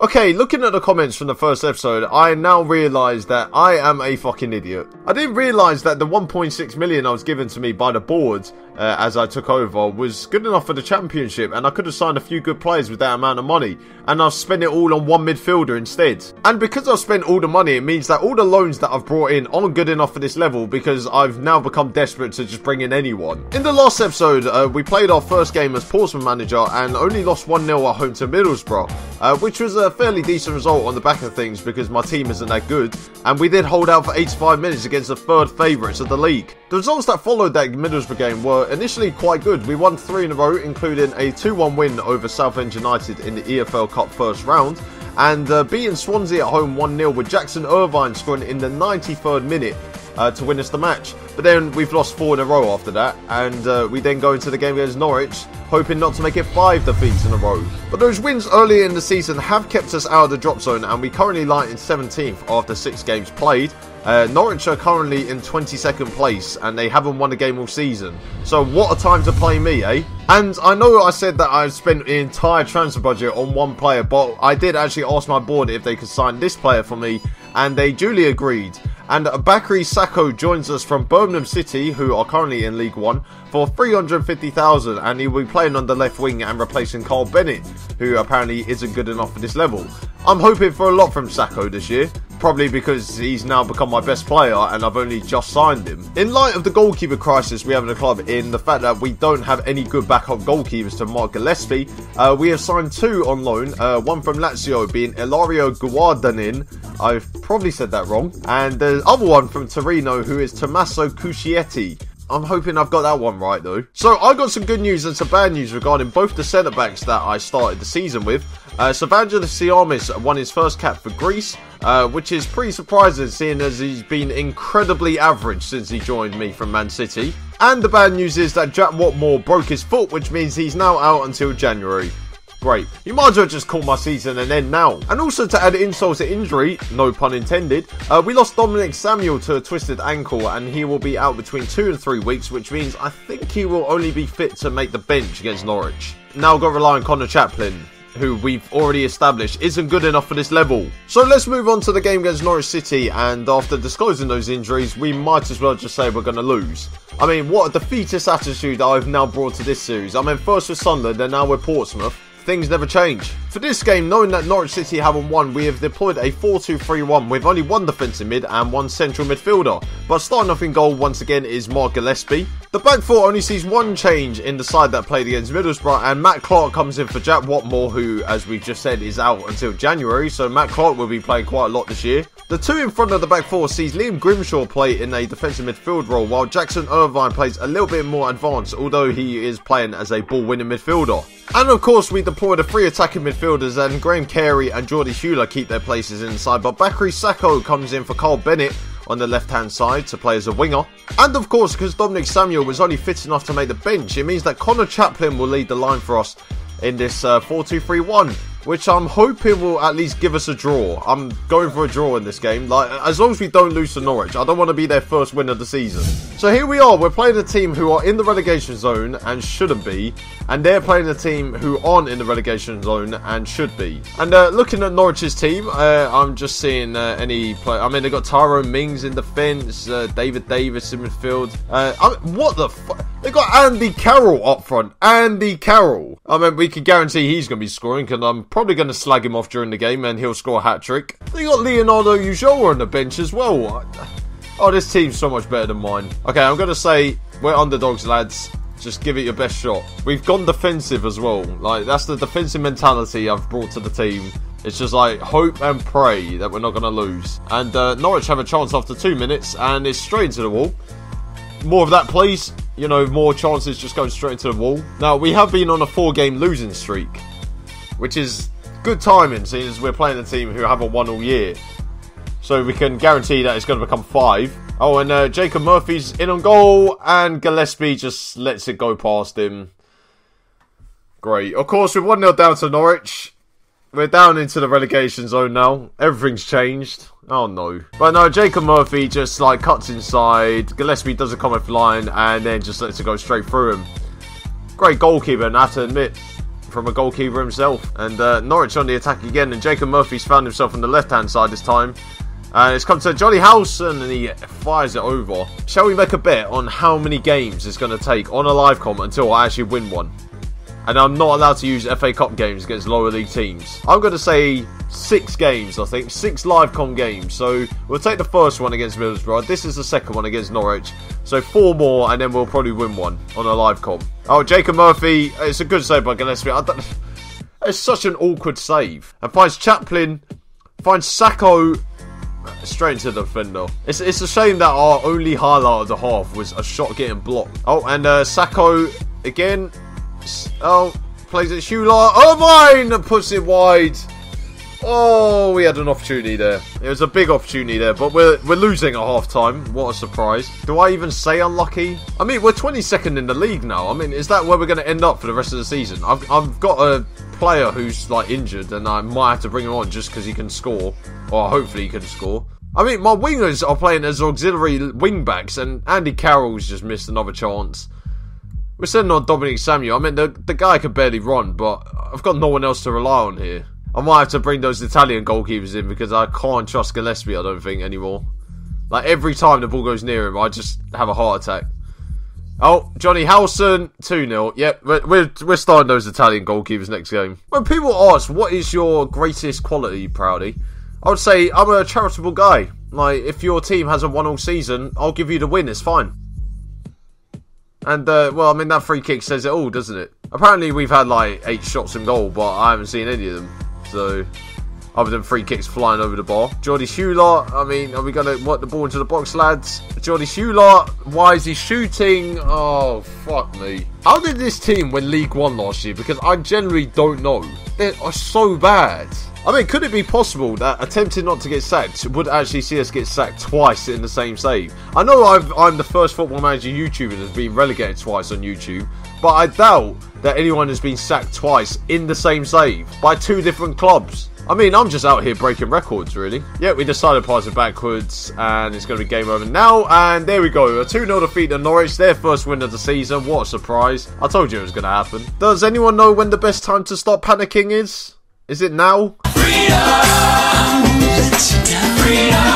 Okay, looking at the comments from the first episode, I now realise that I am a fucking idiot. I didn't realise that the 1.6 million I was given to me by the board as I took over was good enough for the championship, and I could have signed a few good players with that amount of money, and I've spent it all on one midfielder instead. And because I've spent all the money, it means that all the loans that I've brought in aren't good enough for this level, because I've now become desperate to just bring in anyone. In the last episode, we played our first game as Portsmouth manager and only lost 1-0 at home to Middlesbrough, which was a fairly decent result on the back of things because my team isn't that good, and we did hold out for 85 minutes against the third favourites of the league. The results that followed that Middlesbrough game were initially quite good. We won 3 in a row, including a 2-1 win over Southend United in the EFL Cup first round, and beating Swansea at home 1-0 with Jackson Irvine scoring in the 93rd minute to win us the match. But then we've lost 4 in a row after that, and we then go into the game against Norwich, hoping not to make it 5 defeats in a row. But those wins earlier in the season have kept us out of the drop zone, and we currently lie in 17th after 6 games played. Norwich are currently in 22nd place, and they haven't won a game all season. So what a time to play me, eh? And I know I said that I've spent the entire transfer budget on one player, but I did actually ask my board if they could sign this player for me, and they duly agreed. And Bakary Sakho joins us from Birmingham City, who are currently in League One, for 350,000, and he will be playing on the left wing and replacing Carl Bennett, who apparently isn't good enough for this level. I'm hoping for a lot from Sakho this year, probably because he's now become my best player and I've only just signed him. In light of the goalkeeper crisis we have in the club, in the fact that we don't have any good backup goalkeepers to Mark Gillespie, we have signed 2 on loan, one from Lazio being Ilario Guardanin, I've probably said that wrong, and the other one from Torino who is Tommaso Cuscietti. I'm hoping I've got that one right though. So I got some good news and some bad news regarding both the centre backs that I started the season with. Evangelos Siamis won his first cap for Greece, which is pretty surprising seeing as he's been incredibly average since he joined me from Man City. And the bad news is that Jack Watmore broke his foot, which means he's now out until January. Great. You might as well just call my season an end now. And also to add insult to injury, no pun intended, we lost Dominic Samuel to a twisted ankle and he will be out between 2 and 3 weeks, which means I think he will only be fit to make the bench against Norwich. Now I've got to rely on Connor Chaplin, who we've already established isn't good enough for this level. So let's move on to the game against Norwich City, and after disclosing those injuries, we might as well just say we're going to lose. I mean, what a defeatist attitude I've now brought to this series. I'm in first with Sunderland and now with Portsmouth. Things never change. For this game, knowing that Norwich City haven't won, we have deployed a 4-2-3-1 with only one defensive mid and one central midfielder. But starting off in goal once again is Mark Gillespie. The back four only sees one change in the side that played against Middlesbrough, and Matt Clark comes in for Jack Watmore, who, as we've just said, is out until January, so Matt Clark will be playing quite a lot this year. The 2 in front of the back four sees Liam Grimshaw play in a defensive midfield role, while Jackson Irvine plays a little bit more advanced, although he is playing as a ball-winning midfielder. And of course, we deploy the 3 attacking midfielders, and Graham Carey and Geordie Hewler keep their places inside, but Bakary Sakho comes in for Carl Bennett on the left-hand side to play as a winger. And of course, because Dominic Samuel was only fit enough to make the bench, it means that Connor Chaplin will lead the line for us in this 4-2-3-1, which I'm hoping will at least give us a draw. I'm going for a draw in this game, like, as long as we don't lose to Norwich. I don't want to be their first win of the season. So here we are, we're playing a team who are in the relegation zone and shouldn't be, and they're playing a team who aren't in the relegation zone and should be. And looking at Norwich's team, I'm just seeing any play. I mean, they've got Tyrone Mings in defence, David Davis in midfield. What the fuck? They've got Andy Carroll up front. Andy Carroll. I mean, we can guarantee he's going to be scoring, because I'm probably going to slag him off during the game and he'll score a hat-trick. They got Leonardo Ulloa on the bench as well. Oh, this team's so much better than mine. Okay, I'm going to say we're underdogs, lads. Just give it your best shot. We've gone defensive as well. Like, that's the defensive mentality I've brought to the team. It's just like hope and pray that we're not going to lose. And Norwich have a chance after 2 minutes and it's straight into the wall. More of that, please. You know, more chances just going straight into the wall. Now, we have been on a 4-game losing streak, which is good timing, seeing as we're playing a team who haven't won all year. So we can guarantee that it's going to become 5. Oh, and Jacob Murphy's in on goal, and Gillespie just lets it go past him. Great. Of course, we're 1-0 down to Norwich. We're down into the relegation zone now. Everything's changed. Oh no. But no, Jacob Murphy just like cuts inside. Gillespie does a come off line and then just lets it go straight through him. Great goalkeeper, and I have to admit, from a goalkeeper himself. And Norwich on the attack again, and Jacob Murphy's found himself on the left-hand side this time. And it's come to Johnny Howson, and he fires it over. Shall we make a bet on how many games it's going to take on a live com until I actually win one? And I'm not allowed to use FA Cup games against lower league teams. I'm going to say 6 games, I think. 6 live com games. So we'll take the first one against Middlesbrough. This is the second one against Norwich. So 4 more, and then we'll probably win one on a live com. Oh, Jacob Murphy. It's a good save by Gillespie. It's such an awkward save. And finds Chaplin. Finds Sacco. Straight into the defender. It's a shame that our only highlight of the half was a shot getting blocked. Oh, and Sacco again. Oh, plays it Schuler. Oh, mine! Puts it wide. Oh, we had an opportunity there. It was a big opportunity there, but we're losing at half time. What a surprise. Do I even say unlucky? I mean, we're 22nd in the league now. I mean, is that where we're going to end up for the rest of the season? I've got a player who's like injured, and I might have to bring him on just because he can score, or hopefully he can score. I mean, my wingers are playing as auxiliary wing backs, and Andy Carroll's just missed another chance. We're sending on Dominic Samuel. I mean, the guy can barely run, but I've got no one else to rely on here. I might have to bring those Italian goalkeepers in because I can't trust Gillespie, I don't think, anymore. Like, every time the ball goes near him, I just have a heart attack. Oh, Johnny Howson, 2-0. Yep, we're starting those Italian goalkeepers next game. When people ask, what is your greatest quality, Proudie? I would say, I'm a charitable guy. Like, if your team hasn't won all season, I'll give you the win, it's fine. And, well, I mean, that free kick says it all, doesn't it? Apparently, we've had, like, 8 shots in goal, but I haven't seen any of them. So, other than free kicks flying over the bar. Jordy Schuler, I mean, are we going to work the ball into the box, lads? Jordy Schuler, why is he shooting? Oh, fuck me. How did this team win League One last year? Because I generally don't know. They are so bad. I mean, could it be possible that attempting not to get sacked would actually see us get sacked twice in the same save? I know I'm the first Football Manager YouTuber that's been relegated twice on YouTube, but I doubt that anyone has been sacked twice in the same save by 2 different clubs. I mean, I'm just out here breaking records, really. Yeah, we decided to pass it backwards, and it's going to be game over now. And there we go, a 2-0 defeat to Norwich, their first win of the season. What a surprise. I told you it was going to happen. Does anyone know when the best time to stop panicking is? Is it now? Freedom! Freedom!